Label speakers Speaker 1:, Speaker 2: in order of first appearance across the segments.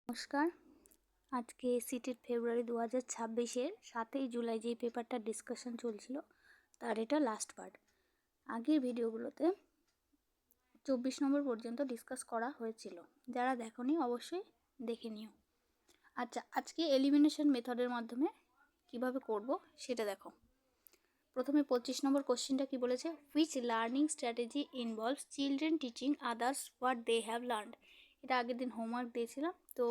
Speaker 1: নমস্কার। আজকে সিটেট ফেব্রুয়ারি 2026-এর 7ই জুলাই যে পেপারটা ডিসকাশন চলছিল তার এটা লাস্ট পার্ট। আগের ভিডিওগুলোতে 24 নম্বর পর্যন্ত ডিসকাস করা হয়েছিল, যারা দেখোনি অবশ্যই দেখে নিও। আচ্ছা, আজকে এলিমিনেশন মেথডের মাধ্যমে কিভাবে করব সেটা দেখো। প্রথমে 25 নম্বর কোশ্চেনটা কি বলেছে, which learning strategy involves children teaching others what they have learned. এটা আগের দিন হোমওয়ার্ক দিয়েছিলাম। তো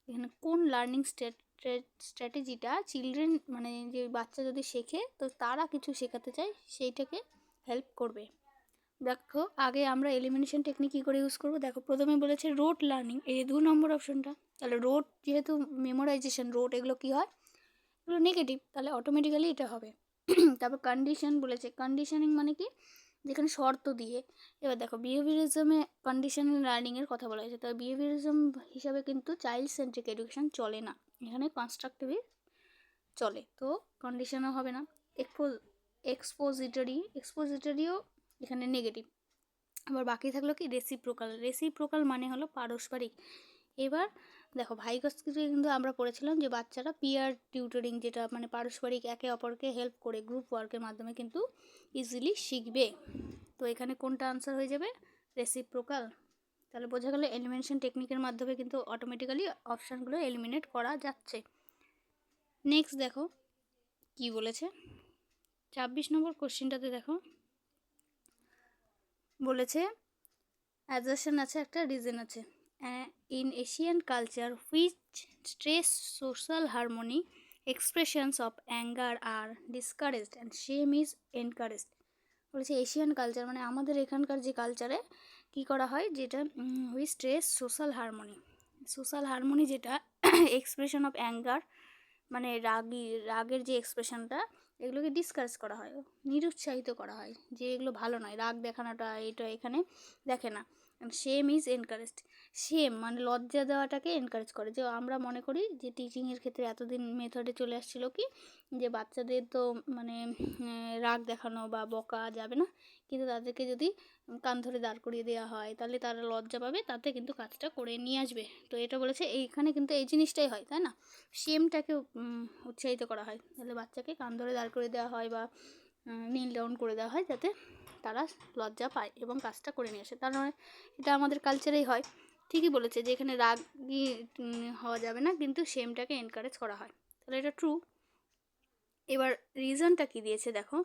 Speaker 1: এখানে কোন লার্নিং স্ট্র্যাটেজিটা চিলড্রেন মানে যে বাচ্চা যদি শেখে তো তারা কিছু শেখাতে চায় সেইটাকে হেল্প করবে। দেখো আগে আমরা এলিমিনেশন টেকনিক কী করে ইউজ করবো। দেখো প্রথমে বলেছে রোট লার্নিং, এই 2 নম্বর অপশনটা। তাহলে রোট যেহেতু মেমোরাইজেশন, রোট এগুলো কী হয়, এগুলো নেগেটিভ, তাহলে অটোমেটিক্যালি এটা হবে। তারপর কন্ডিশন বলেছে, কন্ডিশনিং মানে কি, যেখানে শর্ত দিয়ে। এবার দেখো বিহেভিয়ারিজমে কন্ডিশনাল লার্নিংয়ের কথা বলা হয়েছে। তবে বিহেভিয়ারিজম হিসাবে কিন্তু চাইল্ড সেন্ট্রিক এডুকেশন চলে না, এখানে কনস্ট্রাকটিভই চলে, তো কন্ডিশনও হবে না। এক্সপোজিটরিও এখানে নেগেটিভ। আবার বাকি থাকলো কি রেসিপ্রোকাল মানে হলো পারস্পরিক। এবার দেখো ভাইগস্কিতে কিন্তু আমরা পড়েছিলাম যে বাচ্চারা পিয়ার টিউটরিং, যেটা মানে পারস্পরিক একে অপরকে হেল্প করে গ্রুপ ওয়ার্কের মাধ্যমে কিন্তু ইজিলি শিখবে। তো এখানে কোনটা আনসার হয়ে যাবে, রেসিপ্রোকাল। তাহলে বোঝা গেল এলিমিনেশন টেকনিকের মাধ্যমে কিন্তু অটোমেটিক্যালি অপশানগুলো এলিমিনেট করা যাচ্ছে। নেক্সট দেখো কি বলেছে 26 নম্বর কোশ্চেনটাতে। দেখো বলেছে অ্যাজারশন আছে, একটা রিজন আছে। In Asian culture which stress social harmony expressions of anger are discouraged and shame is encouraged. বলেছে এশিয়ান কালচার মানে আমাদের এখানকার যে কালচারে কি করা হয়, যেটা হুইচ স্ট্রেস সোশ্যাল হারমোনি যেটা এক্সপ্রেশন অফ অ্যাঙ্গার মানে রাগের যে এক্সপ্রেশনটা, এগুলোকে ডিসকারেজ করা হয়, নিরুৎসাহিত করা হয়, যে এগুলো ভালো নয়, রাগ দেখানোটা এটা এখানে দেখে না। শেম ইজ এনকারেজড, শেম মানে লজ্জা দেওয়াটাকে এনকারেজ করে। যে আমরা মনে করি যে টিচিংয়ের ক্ষেত্রে এতদিন মেথডে চলে আসছিল কি, যে বাচ্চাদের তো মানে রাগ দেখানো বা বকা যাবে না, কিন্তু তাদেরকে যদি কান ধরে দাঁড় করিয়ে দেওয়া হয় তাহলে তারা লজ্জা পাবে, তাতে কিন্তু কাজটা করে নিয়ে আসবে। তো এটা বলেছে এইখানে কিন্তু এই জিনিসটাই হয়, তাই না, সেমটাকে উৎসাহিত করা হয়। তাহলে বাচ্চাকে কান ধরে দাঁড় করে দেওয়া হয় বা নীল ডাউন করে দেওয়া হয়, যাতে তারা লজ্জা পায় এবং কাজটা করে নিয়ে আসে। তার মানে এটা আমাদের কালচারেই হয়। ঠিকই বলেছে যে এখানে রাগই হওয়া যাবে না, কিন্তু সেমটাকে এনকারেজ করা হয়, তাহলে এটা ট্রু। এবার রিজনটা কি দিয়েছে দেখো,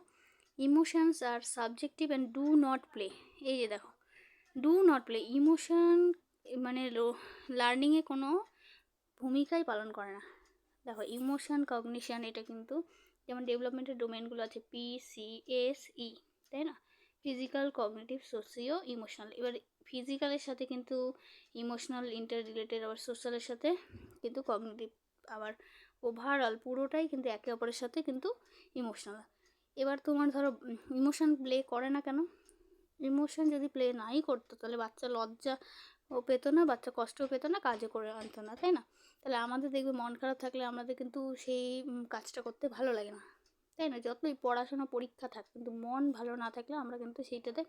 Speaker 1: emotions are subjective and do not play. এই যে দেখো ডু নট প্লে, ইমোশন মানে লার্নিংয়ে কোনো ভূমিকাই পালন করে না। দেখো ইমোশন কগনিশন এটা কিন্তু যেমন ডেভেলপমেন্টের ডোমেনগুলো আছে PCSE, তাই না, ফিজিক্যাল, কগনিটিভ, সোশিও ইমোশনাল। এবার ফিজিক্যালের সাথে কিন্তু ইমোশনাল ইন্টার রিলেটেড, আবার সোশ্যালের সাথে কিন্তু কগনিটিভ, আবার ওভারঅল পুরোটাই কিন্তু একে অপরের সাথে কিন্তু ইমোশনাল। এবার তোমার ধরো ইমোশন প্লে করে না কেন, ইমোশন যদি প্লে নাই করতো তাহলে বাচ্চা লজ্জা ও পেতো না, বাচ্চা কষ্টও পেতো না, কাজও করে আনতো না, তাই না। তাহলে আমাদের দেখবে মন খারাপ থাকলে আমাদের কিন্তু সেই কাজটা করতে ভালো লাগে না, তাই না। যতই পড়াশোনা পরীক্ষা থাক, কিন্তু মন ভালো না থাকলে আমরা কিন্তু সেইটাতে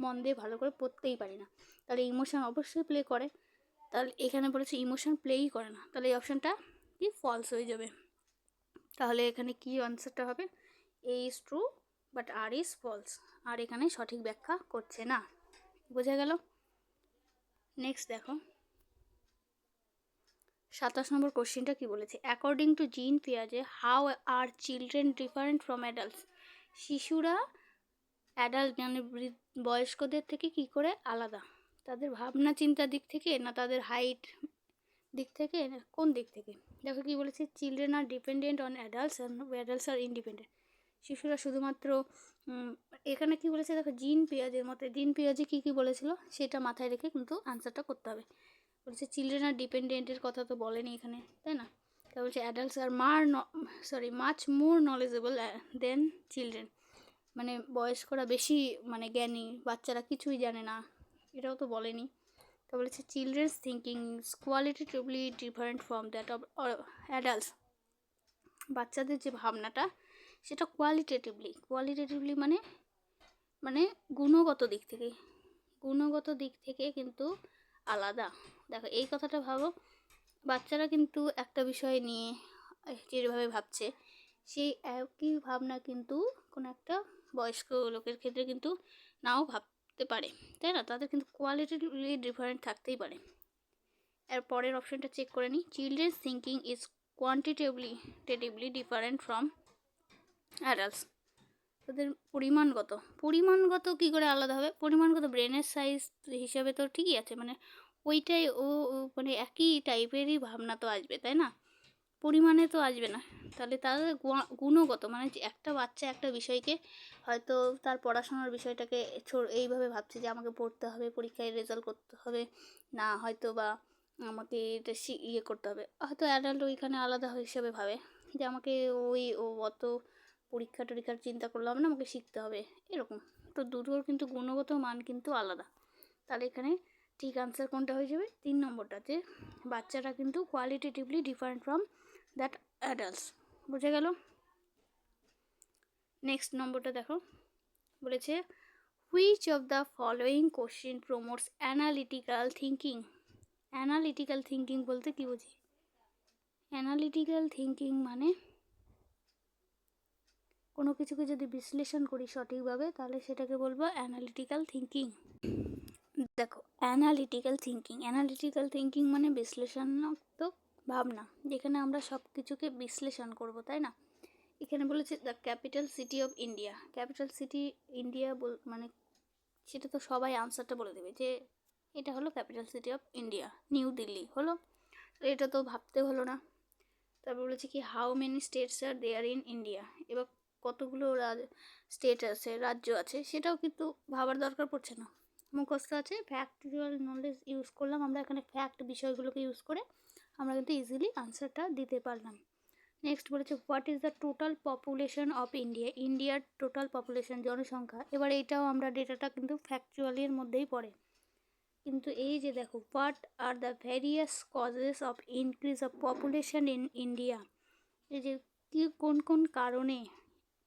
Speaker 1: মন দিয়ে ভালো করে পড়তেই পারি না। তাহলে ইমোশন অবশ্যই প্লে করে, তাহলে এখানে বলেছে ইমোশন প্লেই করে না, তাহলে এই অপশানটা কি ফলস হয়ে যাবে। তাহলে এখানে কি আনসারটা হবে, A is true but R is false, আর এখানে সঠিক ব্যাখ্যা করছে না। বোঝা গেল। নেক্সট দেখো 27 নম্বর কোশ্চেনটা কি বলেছে, অ্যাকর্ডিং টু জিন পিয়াজে how are children different from adults. শিশুরা অ্যাডাল্ট মানে বয়স্কদের থেকে কি করে আলাদা, তাদের ভাবনা চিন্তার দিক থেকে না তাদের হাইট দিক থেকে, না কোন দিক থেকে। দেখো কি বলেছে, children are dependent on adults and adults are independent. শিশুরা শুধুমাত্র এখানে কি বলেছে দেখো, জিন পিয়াজের মতে, জিন পিয়াজে কী কী বলেছিল সেটা মাথায় রেখে কিন্তু আনসারটা করতে হবে। বলছে চিলড্রেন আর ডিপেন্ডেন্টের কথা তো বলেনি এখানে, তাই না। তা বলছে adults are much more knowledgeable than children, মানে বয়স্করা বেশি মানে জ্ঞানী, বাচ্চারা কিছুই জানে না, এটাও তো বলেনি। তো বলেছে children's thinking is qualitatively different from that of adults. বাচ্চাদের যে ভাবনাটা সেটা কোয়ালিটেটিভলি মানে মানে গুণগত দিক থেকে কিন্তু আলাদা। দেখো এই কথাটা ভাবো, বাচ্চারা কিন্তু একটা বিষয় নিয়ে যেভাবে ভাবছে সেই একই ভাবনা কিন্তু কোনো একটা বয়স্ক লোকের ক্ষেত্রে কিন্তু নাও ভাবতে পারে, তাই না? তাদের কিন্তু কোয়ালিটিভলি ডিফারেন্ট থাকতেই পারে। এর পরের অপশনটা চেক করে নিই। Children's thinking is quantitatively different from adults. তাদের পরিমাণগত কী করে আলাদা হবে? পরিমাণগত ব্রেনের সাইজ হিসাবে তো ঠিকই আছে, মানে ওইটাই ও মানে একই টাইপেরই ভাবনা তো আসবে, তাই না? পরিমাণে তো আসবে না। তাহলে তাদের গুণগত, মানে যে একটা বাচ্চা একটা বিষয়কে হয়তো তার পড়াশোনার বিষয়টাকে এইভাবে ভাবছে যে আমাকে পড়তে হবে, পরীক্ষায় রেজাল্ট করতে হবে, না হয়তো বা আমাকে এটা ইয়ে করতে হবে। হয়তো অ্যাডাল্ট ওইখানে আলাদা হিসেবে ভাবে যে আমাকে ও অত পরীক্ষা টরীক্ষার চিন্তা করলাম না, আমাকে শিখতে হবে, এরকম। তো দুটোর কিন্তু গুণগত মান কিন্তু আলাদা। তাহলে এখানে ঠিক আনসার কোনটা হয়ে যাবে? 3 নম্বরটাতে। বাচ্চারা কিন্তু qualitatively different from that adults. বুঝে গেল? নেক্সট নম্বরটা দেখো, বলেছে which of the following question promotes analytical thinking. Analytical thinking বলতে কী বুঝি? অ্যানালিটিক্যাল থিঙ্কিং মানে কোনো কিছুকে যদি বিশ্লেষণ করি সঠিকভাবে তাহলে সেটাকে বলবো অ্যানালিটিক্যাল থিঙ্কিং। দেখো, অ্যানালিটিক্যাল থিঙ্কিং মানে বিশ্লেষণাত্মক ভাবনা, যেখানে আমরা সব কিছুকে বিশ্লেষণ করব, তাই না? এখানে বলেছে the capital city of India. Capital city India মানে সেটা তো সবাই আনসারটা বলে দেবে যে এটা হলো capital city of India, New Delhi হলো। এটা তো ভাবতে হলো না। তারপর বলেছে কি how many states are there in India. এবার কতগুলো স্টেট আছে, রাজ্য আছে, সেটাও কিন্তু ভাবার দরকার পড়ছে না, মুখস্থ আছে। ফ্যাক্টুয়াল নলেজ ইউজ করলাম আমরা এখানে, ফ্যাক্ট বিষয়গুলোকে ইউজ করে আমরা কিন্তু ইজিলি আনসারটা দিতে পারলাম। নেক্সট বলেছে what is the total population of India. ইন্ডিয়ার টোটাল পপুলেশন, জনসংখ্যা। এবার এইটাও আমরা ডেটাটা কিন্তু ফ্যাকচুয়ালির মধ্যেই পড়ে। কিন্তু এই যে দেখো what are the various causes of increase of population in India, এই যে কি কোন কোন কারণে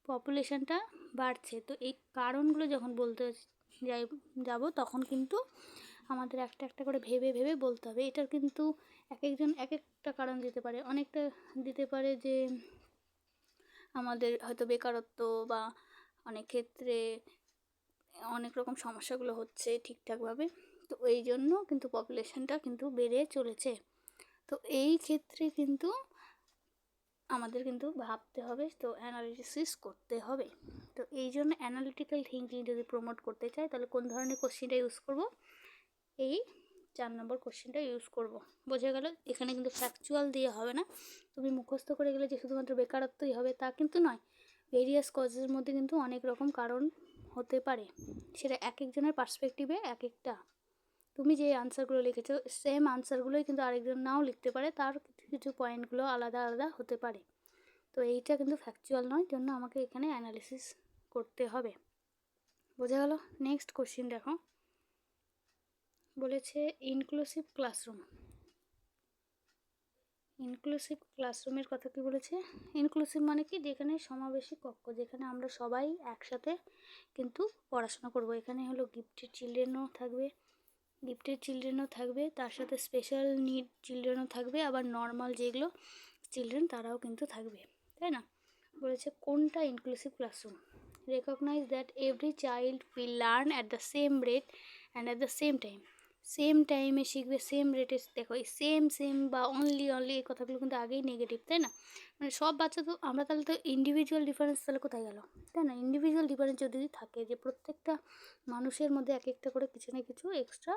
Speaker 1: পপুলেশনটা বাড়ছে, তো এই কারণগুলো যখন বলতে যাব তখন কিন্তু আমাদের একটা একটা করে ভেবে ভেবে বলতে হবে। এটার কিন্তু এক একজন এক একটা কারণ দিতে পারে, অনেকটা দিতে পারে যে আমাদের হয়তো বেকারত্ব বা অনেক ক্ষেত্রে অনেক রকম সমস্যাগুলো হচ্ছে ঠিকঠাকভাবে, তো এই জন্য কিন্তু পপুলেশনটা কিন্তু বেড়ে চলেছে। তো এই ক্ষেত্রে কিন্তু আমাদের কিন্তু ভাবতে হবে, তো অ্যানালিসিস করতে হবে। তো এই জন্য অ্যানালিটিক্যাল থিঙ্কিং যদি প্রমোট করতে চাই তাহলে কোন ধরনের কোশ্চেনটা ইউজ করব? এই 4 নম্বর কোশ্চেনটা ইউজ করব। বোঝা গেল? এখানে কিন্তু ফ্যাকচুয়াল দিয়ে হবে না, তুমি মুখস্থ করে গেলে যে শুধুমাত্র বেকারত্বই হবে তা কিন্তু নয়। ভেরিয়াস কজের মধ্যে কিন্তু অনেক রকম কারণ হতে পারে, সেটা এক একজনের পার্সপেক্টিভে এক একটা। তুমি যে আনসারগুলো লিখেছো সেম আনসারগুলোই কিন্তু আরেকজন নাও লিখতে পারে, তার কিছু কিছু পয়েন্টগুলো আলাদা আলাদা হতে পারে। তো এইটা কিন্তু ফ্যাকচুয়াল নয়, জন্য আমাকে এখানে অ্যানালিসিস করতে হবে। বোঝা গেল? নেক্সট কোশ্চেন দেখো, বলেছে ইনক্লুসিভ ক্লাসরুম। ইনক্লুসিভ ক্লাসরুমের কথা কি বলেছে? ইনক্লুসিভ মানে কি? যেখানে সমাবেশী কক্ষ, যেখানে আমরা সবাই একসাথে কিন্তু পড়াশোনা করব। এখানে হলো গিফটেড চিলড্রেনও থাকবে, তার সাথে স্পেশাল নিড চিলড্রেনও থাকবে, আবার নর্মাল যেগুলো চিলড্রেন তারাও কিন্তু থাকবে, তাই না? বলেছে কোনটা inclusive classroom? Recognise that every child will learn at the same rate and at the same time. Same টাইমে শিখবে, সেম রেটে। দেখো এই সেম বা অনলি এই কথাগুলো কিন্তু আগেই নেগেটিভ, তাই না? মানে সব বাচ্চা তো আমরা, তাহলে তো ইন্ডিভিজুয়াল ডিফারেন্স তাহলে কোথায় গেল, তাই না? ইন্ডিভিজুয়াল ডিফারেন্স যদি থাকে যে প্রত্যেকটা মানুষের মধ্যে এক একটা করে কিছু না কিছু এক্সট্রা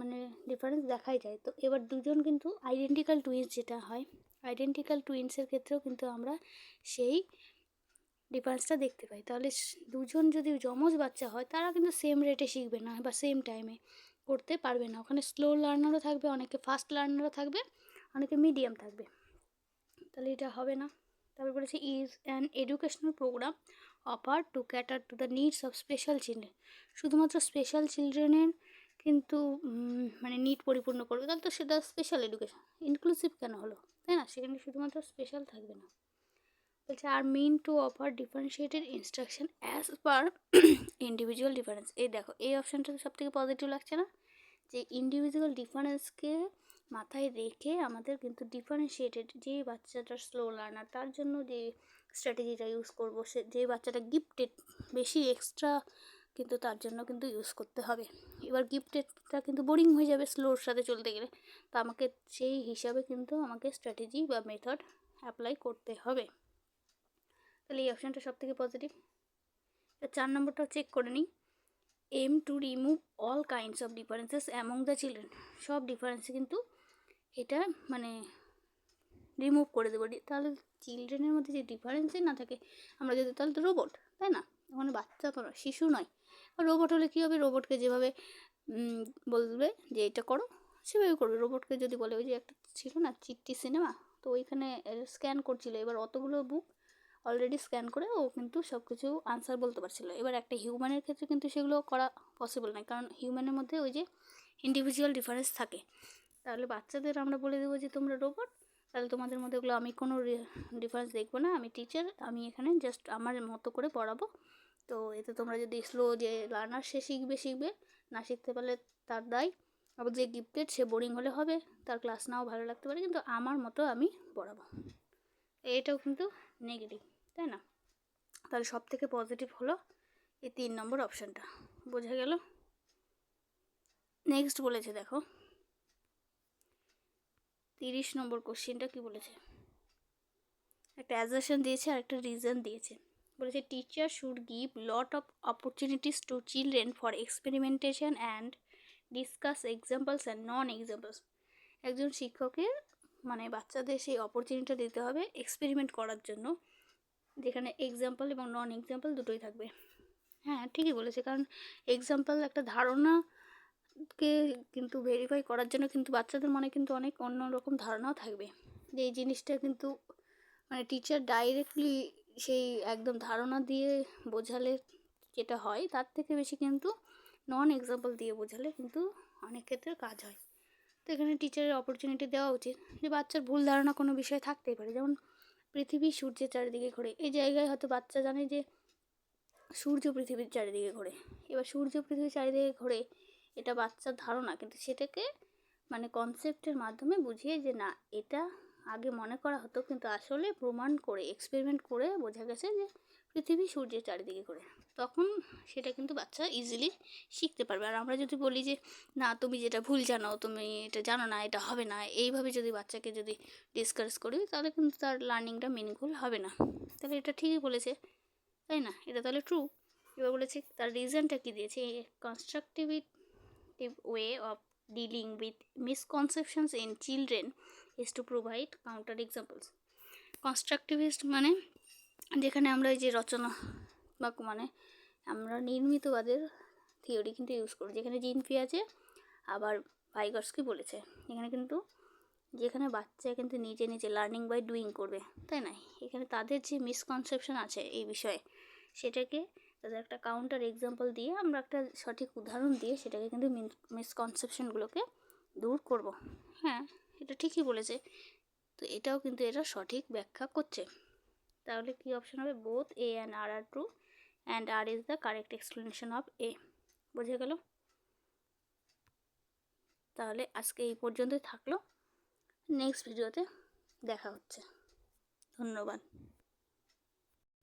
Speaker 1: মানে ডিফারেন্স দেখাই যায়। তো এবার দুজন কিন্তু আইডেন্টিক্যাল টুইন্স যেটা হয়, আইডেন্টিক্যাল টুইন্সের ক্ষেত্রেও কিন্তু আমরা সেই ডিফারেন্সটা দেখতে পাই। তাহলে দুজন যদি যমজ বাচ্চা হয় তারা কিন্তু সেম রেটে শিখবে না বা সেম টাইমে করতে পারবে না। ওখানে স্লো লার্নারও থাকবে, অনেকে ফাস্ট লার্নারও থাকবে, অনেকে মিডিয়াম থাকবে, তাহলে এটা হবে না। তারপর বলেছে is an educational programme offer to cater to the needs of special children. শুধুমাত্র স্পেশাল চিলড্রেনের কিন্তু মানে নিড পরিপূর্ণ করবে, তাহলে তো সেটা স্পেশাল এডুকেশন, ইনক্লুসিভ কেন হলো, তাই না? সেখানে শুধুমাত্র স্পেশাল থাকবে না। বলছে R mean to offer differentiated instruction as per individual difference. এই দেখো এই অপশানটা সব থেকে পজিটিভ লাগছে না, যে ইন্ডিভিজুয়াল ডিফারেন্সকে মাথায় রেখে আমাদের কিন্তু ডিফারেন্সিয়েটেড, যে বাচ্চাটা স্লো লার্নার তার জন্য যে স্ট্র্যাটেজিটা ইউজ করব, সে যে বাচ্চাটা গিফটেড বেশি এক্সট্রা কিন্তু তার জন্য কিন্তু ইউজ করতে হবে। এবার গিফটেডটা কিন্তু বোরিং হয়ে যাবে স্লোর সাথে চলতে গেলে, তো আমাকে সেই হিসাবে কিন্তু আমাকে স্ট্র্যাটেজি বা মেথড অ্যাপ্লাই করতে হবে। তাহলে এই অপশানটা সবথেকে পজিটিভ। 4 নম্বরটাও চেক করে নিই। Aim to remove all kinds of differences among the children. সব ডিফারেন্স কিন্তু এটা মানে রিমুভ করে দেবো। তাহলে চিলড্রেনের মধ্যে যে ডিফারেন্সই না থাকে, আমরা যদি, তাহলে তো রোবট, তাই না? ওখানে বাচ্চা তো নয়, শিশু নয়। রোবট হলে কী হবে, রোবটকে যেভাবে বলবে যে এটা করো সেভাবে করবে। রোবটকে যদি বলে, ওই যে একটা ছিল না চিট্টি সিনেমা, তো ওইখানে স্ক্যান করছিল, এবার অতগুলো বুক অলরেডি স্ক্যান করে ও কিন্তু সব কিছু আনসার বলতে পারছিল। এবার একটা হিউম্যানের ক্ষেত্রে কিন্তু সেগুলো করা পসিবল নয়, কারণ হিউম্যানের মধ্যে ওই যে ইন্ডিভিজুয়াল ডিফারেন্স থাকে। তাহলে বাচ্চাদের আমরা বলে দেবো যে তোমরা রোবট, তাহলে তোমাদের মধ্যে ওগুলো আমি কোনো ডিফারেন্স দেখবো না, আমি টিচার, আমি এখানে জাস্ট আমার মতো করে পড়াবো। তো এতে তোমরা যদি স্লো যে লার্নার সে শিখবে, না শিখতে পারলে তার দায়। আবার যে গিফটেড সে বোরিং হলে হবে, তার ক্লাস নাও ভালো লাগতে পারে, কিন্তু আমার মতো আমি পড়াবো। এটাও কিন্তু নেগেটিভ, তাই না? তাহলে সব থেকে পজিটিভ হলো এই 3 নম্বর অপশানটা। বোঝা গেল? নেক্সট বলেছে দেখো 30 নম্বর কোশ্চেনটা কি বলেছে, একটা অ্যাজারশন দিয়েছে আর একটা রিজন দিয়েছে। বলেছে teacher should give lot of opportunities two children for experimentation and discuss examples and non examples. একজন শিক্ষকের মানে বাচ্চাদের সেই অপরচুনিটিটা দিতে হবে এক্সপেরিমেন্ট করার জন্য, যেখানে এক্সাম্পল এবং নন এক্সাম্পল দুটোই থাকবে। হ্যাঁ, ঠিকই বলেছে, কারণ এক্সাম্পল একটা ধারণাকে কিন্তু ভেরিফাই করার জন্য কিন্তু বাচ্চাদের মনে কিন্তু অনেক অন্যরকম ধারণাও থাকবে, যে এই জিনিসটা কিন্তু মানে টিচার ডাইরেক্টলি সেই একদম ধারণা দিয়ে বোঝালে যেটা হয়, তার থেকে বেশি কিন্তু নন এক্সাম্পল দিয়ে বোঝালে কিন্তু অনেক ক্ষেত্রে কাজ হয়। তো এখানে টিচারের অপরচুনিটি দেওয়া উচিত, যে বাচ্চার ভুল ধারণা কোনো বিষয় থাকতেই পারে, যেমন পৃথিবী সূর্যের চারিদিকে ঘোরে, এই জায়গায় হয়তো বাচ্চা জানে যে সূর্য পৃথিবীর চারিদিকে ঘোরে। এবার সূর্য পৃথিবীর চারিদিকে ঘোরে এটা বাচ্চার ধারণা, কিন্তু সেটাকে মানে কনসেপ্টের মাধ্যমে বুঝিয়ে যে না, এটা আগে মনে করা হতো, কিন্তু আসলে প্রমাণ করে এক্সপেরিমেন্ট করে বোঝা গেছে যে পৃথিবী সূর্যের চারিদিকে ঘোরে, তখন সেটা কিন্তু বাচ্চা ইজিলি শিখতে পারবে। আর আমরা যদি বলি যে না, তুমি যেটা ভুল জানো, তুমি এটা জানো না, এটা হবে না, এইভাবে যদি বাচ্চাকে যদি ডিসকারেজ করি, তাহলে কিন্তু তার লার্নিংটা মিনিংফুল হবে না। তাহলে এটা ঠিকই বলেছে, তাই না? এটা তাহলে ট্রু। এবার বলেছে তার রিজনটা কী দিয়েছে, constructive way of dealing with misconceptions in children is to provide counter examples. Constructivist মানে যেখানে আমরা এই যে রচনা বা মানে আমরা নির্মিতবাদের থিওরি কিন্তু ইউজ করি, যেখানে জিনফি আছে, আবার ভাইগর্সকি বলেছে এখানে কিন্তু, যেখানে বাচ্চা কিন্তু নিজে নিজে লার্নিং বাই ডুইং করবে, তাই না? এখানে তাদের যে মিসকনসেপশন আছে এই বিষয়ে, সেটাকে তাদের একটা কাউন্টার এক্সাম্পল দিয়ে, আমরা একটা সঠিক উদাহরণ দিয়ে সেটাকে কিন্তু মিসকনসেপশনগুলোকে দূর করব। হ্যাঁ, এটা ঠিকই বলেছে, তো এটাও কিন্তু এটা সঠিক ব্যাখ্যা করছে। তাহলে কি অপশন হবে, both A and R are true and R is the correct explanation of A. বোঝা গেল? তাহলে আজকে এই পর্যন্তই থাকলো, নেক্সট ভিডিওতে দেখা হচ্ছে। ধন্যবাদ।